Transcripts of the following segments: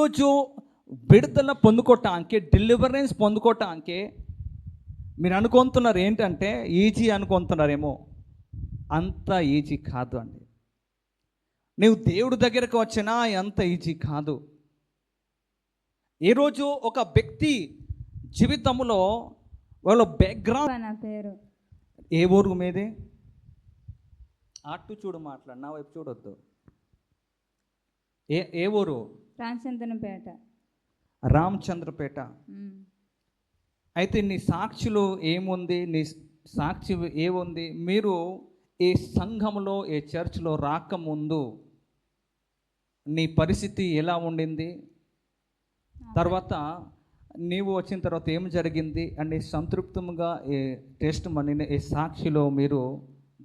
ఈరోజు విడుదల పొందుకోవటానికి, డెలివరెన్స్ పొందుకోవటానికి మీరు అనుకుంటున్నారు ఏంటంటే ఈజీ అనుకుంటున్నారేమో. అంత ఈజీ కాదు అండి. నీవు దేవుడి దగ్గరకు వచ్చినా అంత ఈజీ కాదు. ఈరోజు ఒక వ్యక్తి జీవితంలో వాళ్ళ బ్యాక్గ్రౌండ్, నా పేరు ఏ ఊరు మీది? అటు చూడు, మాట్లాడు, నా వైపు చూడొద్దు. ఏ ఊరు? రామచంద్రపేట. రామచంద్రపేట. అయితే నీ సాక్షిలో ఏముంది? నీ సాక్షి ఏముంది? మీరు ఈ సంఘంలో, ఈ చర్చ్లో రాకముందు నీ పరిస్థితి ఎలా ఉండింది? తర్వాత నీవు వచ్చిన తర్వాత ఏం జరిగింది అని సంతృప్తంగా ఈ టెస్ట్ మనీని, ఈ సాక్షిలో మీరు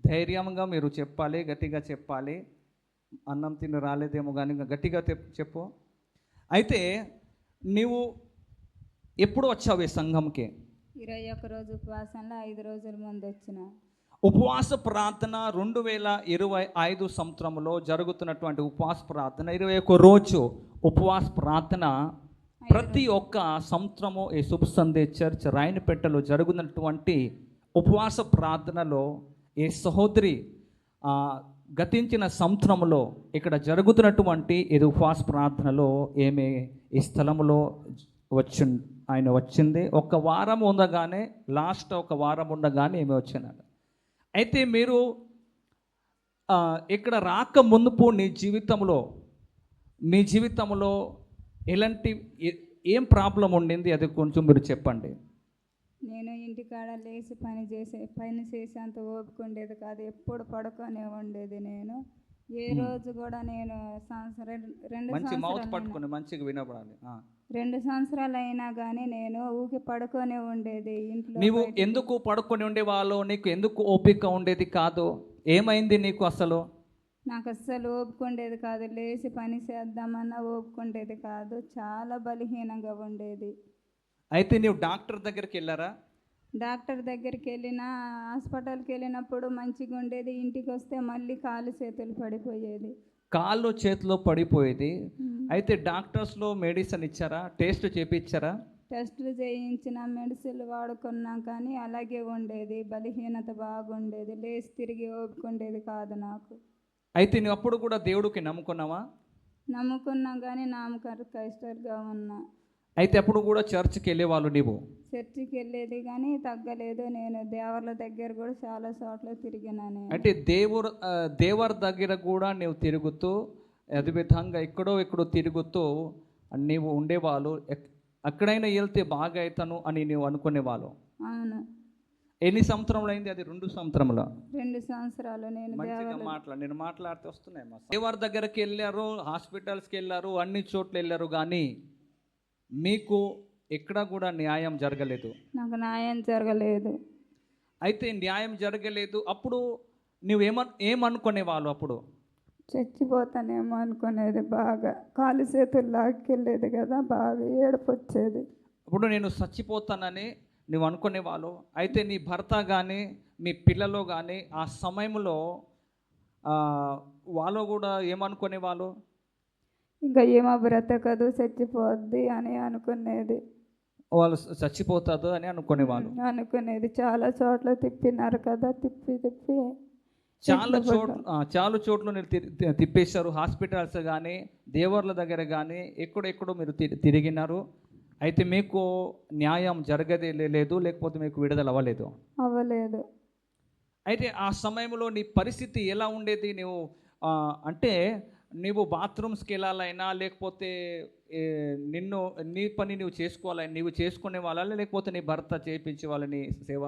ధైర్యంగా మీరు చెప్పాలి, గట్టిగా చెప్పాలి. అన్నం తిని రాలేదేమో కానీ గట్టిగా చెప్పు. అయితే నీవు ఎప్పుడు వచ్చావు ఈ సంఘంకి? 21 రోజు ఉపవాసంలో 5 రోజుల ముందు వచ్చిన. ఉపవాస ప్రార్థన 2025 సంవత్సరంలో జరుగుతున్నటువంటి ఉపవాస ప్రార్థన 21 రోజు ఉపవాస ప్రార్థన ప్రతి ఒక్క సంవత్సరము ఈ శుభ సందేశ్ చర్చ్ రాయనపేటలో జరుగుతున్నటువంటి ఉపవాస ప్రార్థనలో ఈ సహోదరి గతించిన సంవత్సరంలో ఇక్కడ జరుగుతున్నటువంటి ఇది ఉపవాస ప్రార్థనలో ఏమి ఈ స్థలంలో ఆయన వచ్చింది. ఒక వారం ఉండగానే, లాస్ట్ ఒక వారం ఉండగానే ఏమి వచ్చినాడు. అయితే మీరు ఇక్కడ రాక మునుపు నీ జీవితంలో ఎలాంటి ఏం ప్రాబ్లం ఉండింది? అది కొంచెం మీరు చెప్పండి. నేను ఇంటికాడ లేచి పని చేసేంత ఓపిక ఉండేది కాదు. ఎప్పుడు పడుకొనే ఉండేది. నేను ఏ రోజు కూడా నేను 2 సంవత్సరాలు అయినా కానీ నేను ఊకి పడుకొనే ఉండేది ఇంట్లో. నీవు ఎందుకు పడుకొని ఉండేవాళ్ళు? నీకు ఎందుకు ఓపిక ఉండేది కాదు? ఏమైంది నీకు అసలు? నాకు అస్సలు ఓపిక ఉండేది కాదు. లేచి పని చేద్దామన్నా ఓపిక ఉండేది కాదు. చాలా బలహీనంగా ఉండేది. అయితే నీవు డాక్టర్ దగ్గరికి వెళ్ళారా? డాక్టర్ దగ్గరికి వెళ్ళినా, హాస్పిటల్కి వెళ్ళినప్పుడు మంచిగా ఉండేది. ఇంటికి వస్తే మళ్ళీ కాళ్ళు చేతులు పడిపోయేది. కాళ్ళు చేతులు పడిపోయేది. అయితే డాక్టర్స్లో మెడిసిన్ ఇచ్చారా? టెస్ట్ చేయించారా? టెస్టులు చేయించిన, మెడిసిన్లు వాడుకున్నా కానీ అలాగే ఉండేది. బలహీనత బాగుండేది. లేచి తిరిగి ఓపిక ఉండేది కాదు నాకు. అయితే నువ్వు అప్పుడు కూడా దేవుడికి నమ్ముకున్నావా? నమ్ముకున్నా కానీ కష్టంగా ఉన్నా. అయితే అప్పుడు కూడా చర్చ్కి వెళ్ళేవాళ్ళు? నీవు చర్చికి వెళ్ళేది కానీ తగ్గలేదు. నేను దేవర్ల దగ్గర కూడా చాలా చోట్ల తిరిగినాను. అంటే దేవర్ దగ్గర కూడా నీవు తిరుగుతూ, అదే విధంగా ఎక్కడో తిరుగుతూ నీవు ఉండేవాళ్ళు. ఎక్కడైనా వెళ్తే బాగా అవుతాను అని నీవు అనుకునేవాళ్ళు. అవును. ఎన్ని సంవత్సరంలో అయింది అది? 2 సంవత్సరంలో. 2 సంవత్సరాలు. నేను మాట్లాడితే వస్తున్నాయి. దేవర్ దగ్గరికి వెళ్ళారు, హాస్పిటల్స్కి వెళ్ళారు, అన్ని చోట్ల వెళ్ళారు, కానీ మీకు ఎక్కడ కూడా న్యాయం జరగలేదు. నాకు న్యాయం జరగలేదు. అయితే న్యాయం జరగలేదు. అప్పుడు నువ్వు ఏమనుకునేవాళ్ళు? అప్పుడు చచ్చిపోతానేమో అనుకునేది. బాగా కాలు చేతులు లాక్కెళ్ళేది కదా, బాగా ఏడుపు వచ్చేది. అప్పుడు నేను చచ్చిపోతానని నువ్వు అనుకునేవాళ్ళు. అయితే నీ భర్త కానీ మీ పిల్లలు కానీ ఆ సమయంలో వాళ్ళు కూడా ఏమనుకునేవాళ్ళు? ఇంకా ఏమో బ్రతకదు, చచ్చిపోద్ది అని అనుకునేది. వాళ్ళు చచ్చిపోతారు అని అనుకునేది. చాలా చోట్ల తిప్పినారు కదా, తిప్పి చాలా చోట్ల మీరు తిప్పేశారు. హాస్పిటల్స్ కానీ, దేవర్ల దగ్గర కానీ ఎక్కడెక్కడో మీరు తిరిగినారు. అయితే మీకు న్యాయం జరగదే లేదు, లేకపోతే మీకు విడుదల అవ్వలేదు. అయితే ఆ సమయంలో నీ పరిస్థితి ఎలా ఉండేది? నువ్వు అంటే నీవు బాత్రూమ్స్కి వెళ్ళాలైనా, లేకపోతే నీ పని నువ్వు చేసుకోవాలని నీవు చేసుకునే వాళ్ళ, లేకపోతే నీ భర్త చేయించే వాళ్ళని సేవ?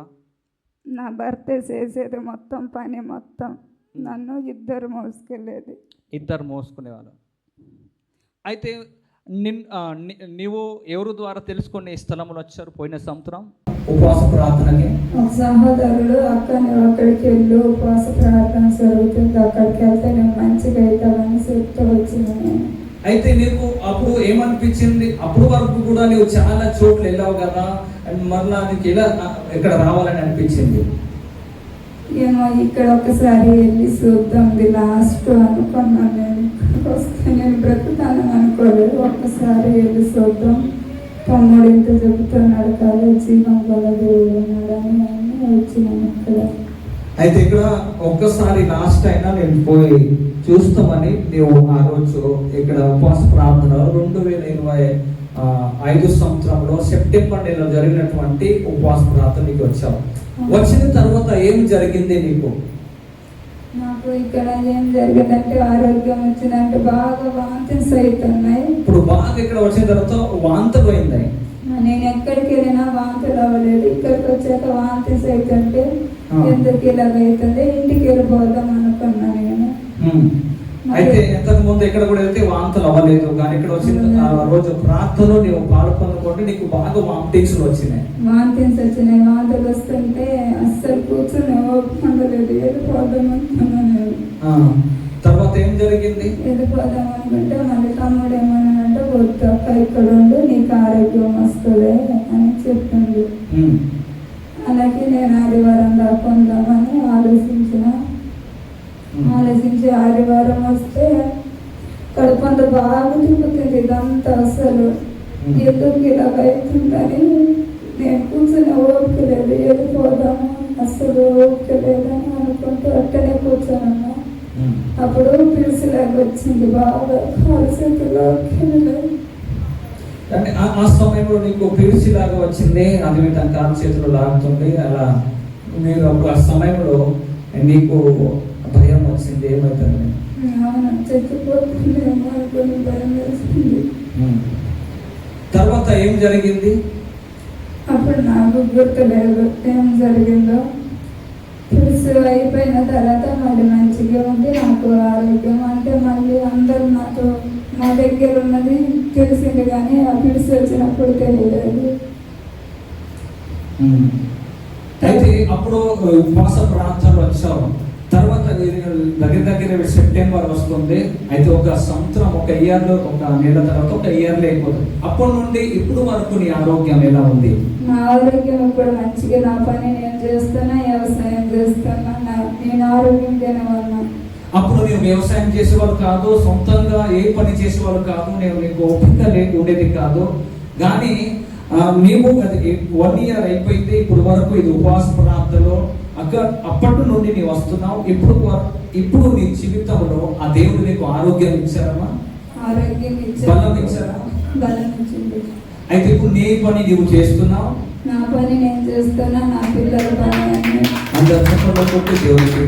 నా భర్తే చేసేది మొత్తం పని మొత్తం. నన్ను ఇద్దరు మోసుకునేవాళ్ళు. అయితే నీవు ఎవరు ద్వారా తెలుసుకుని ఈ స్థలంలో వచ్చారు? పోయిన సంవత్సరం ఉపవాస ప్రార్థనకి సహోదరుడు అక్కడికి వెళ్ళి ఉపవాస ప్రార్థన జరుగుతుంది, అక్కడికి వెళ్తే నేను మంచిగా అవుతామని చెప్తూ వచ్చింది. అయితే నీకు అప్పుడు ఏమనిపించింది? అప్పుడు వరకు కూడా నువ్వు చాలా చోట్ల వెళ్ళావు కదా, మరలా నీకు ఎలా ఇక్కడ రావాలని అనిపించింది? ఏమో ఇక్కడ ఒకసారి వెళ్ళి చూద్దాం లాస్ట్ అనుకున్నాను. నేను ఇక్కడికి వస్తే నేను బ్రతుకుతాను అనుకోలేదు. ఒక్కసారి వెళ్ళి చూద్దాం, తమ్ముడు ఇంత చెబుతున్నాడు కదా, జీవం గల దేవుడు ఉన్నాడని వచ్చినాను ఇక్కడ. అయితే ఇక్కడ ఒక్కసారి లాస్ట్ అయినా నేను పోయి చూస్తామని నీవు ఆ రోజు ఇక్కడ ఉపవాస ప్రార్థన 2025 సంవత్సరంలో సెప్టెంబర్ నెలలో జరిగినటువంటి ఉపవాస ప్రార్థనకి వచ్చావు. వచ్చిన తర్వాత ఏం జరిగింది నీకు? నాకు ఇక్కడ ఏం జరిగిందంటే ఆరోగ్యం వచ్చిందంటే బాగా వాంతిస్ అవుతున్నాయి. ఇప్పుడు బాగా ఇక్కడ వచ్చిన తర్వాత వాంతులు అయింది. నేను ఎక్కడికి వెళ్ళినా వాంతులు అవ్వలేదు. ఇక్కడికి వచ్చాక వాంతిస్ అవుతుంటే ఎందుకు ఇలాగ అవుతుంది, ఇంటికి వెళ్ళిపోదాం అనుకున్నా నేను. అయితే ఇంతకు ముందు ఇక్కడ కూడా వెళ్తే వాంతులు అవ్వలేదు, కానీ ఇక్కడ వచ్చిన ఆ రోజు ప్రార్థనలో నీవు పాల్గొనుకుంటే నీకు బాగా వాంతింగ్స్ వచ్చినాయి. వాంతులు వస్తుంటే అస్సలు కూర్చొని ఓపుకుండలేదు. వెళ్ళిపోదాం అనుకున్నాను. తర్వాత ఏం జరిగింది? వెళ్ళిపోదాం అనుకుంటే మళ్ళీ తమ్ముడు ఏమన్నాడంటే వద్దు అక్క ఇక్కడ ఉండు, నీకు ఆరోగ్యం వస్తుంది అని చెప్పింది. అలాగే నేను ఆదివారం దాకా ఉందామని ఆలోచించి ఆదివారం వస్తే కడుపంత బాగా తిప్పుతుంది. ఇదంతా అసలు ఎందుకు ఇలాగ అవుతుందని నేను కూర్చొని ఓపికలేదు. వెళ్ళిపోదాము అస్సలు ఓపికలేదని అనుకుంటూ అట్టనే కూర్చోనన్నా. అప్పుడు పిలిచిలాగా వచ్చింది, బాగా కాలు చేతుల్లో అంటే ఆ సమయంలో నీకు పిలిచిలాగా వచ్చింది, అది తన కాలు చేతులు లాగుతుంది. అలా మీరు అప్పుడు ఆ సమయంలో నీకు భయం వచ్చింది, ఏమవుతుంది? చచ్చిపోతుందేమో అనుకుని భయం వేసింది. తర్వాత ఏం జరిగింది? అప్పుడు నాకు గుర్తులేదు ఏం జరిగిందో. పిలుసు అయిపోయిన తర్వాత మళ్ళీ మంచిగా ఉంది, నాకు ఆరోగ్యం. అంటే మళ్ళీ అందరూ నాకు మా దగ్గర ఉన్నది తెలిసింది, కానీ ఆ పిలుసు వచ్చినప్పుడు తెలియలేదు. అయితే అప్పుడు ఉపవాస ప్రార్థనలు వచ్చావు. తర్వాత దగ్గర సెప్టెంబర్ వస్తుంది. అయితే ఒక సంవత్సరం, ఒక ఇయర్లో, ఒక నెల తర్వాత ఒక ఇయర్ అయిపోతుంది. అప్పటి నుండి ఇప్పుడు వరకు నీ ఆరోగ్యం ఎలా ఉంది? నా ఆరోగ్యం ఇప్పుడు మంచిగా, నా పని నేను చేస్తున్నా, వ్యవసాయం చేస్తున్నా, నేను ఆరోగ్యంగానే ఉన్నా. అప్పుడు నేను వ్యవసాయం చేసేవాళ్ళు కాదు, సొంతంగా ఏ పని చేసేవాళ్ళు కాదు, నేను నీకు ఓపిక ఉండేది కాదు. కానీ నీవు 1 ఇయర్ అయిపోయింది. ఇప్పుడు వరకు ఇది ఉపవాస ప్రార్థనలో అప్పటి నుండి నీవు వస్తున్నావు. ఇప్పుడు నీ జీవితంలో ఆ దేవుడు నీకు ఆరోగ్యం ఇచ్చారమ్మా? ఆరోగ్యం బలం ఇచ్చారా? బలం ఇచ్చింది. అయితే ఇప్పుడు నీ పని నీవు చేస్తున్నావు? నా పని నేను చేస్తున్నా, నా పిల్లల పని అందరూ దేవుడికి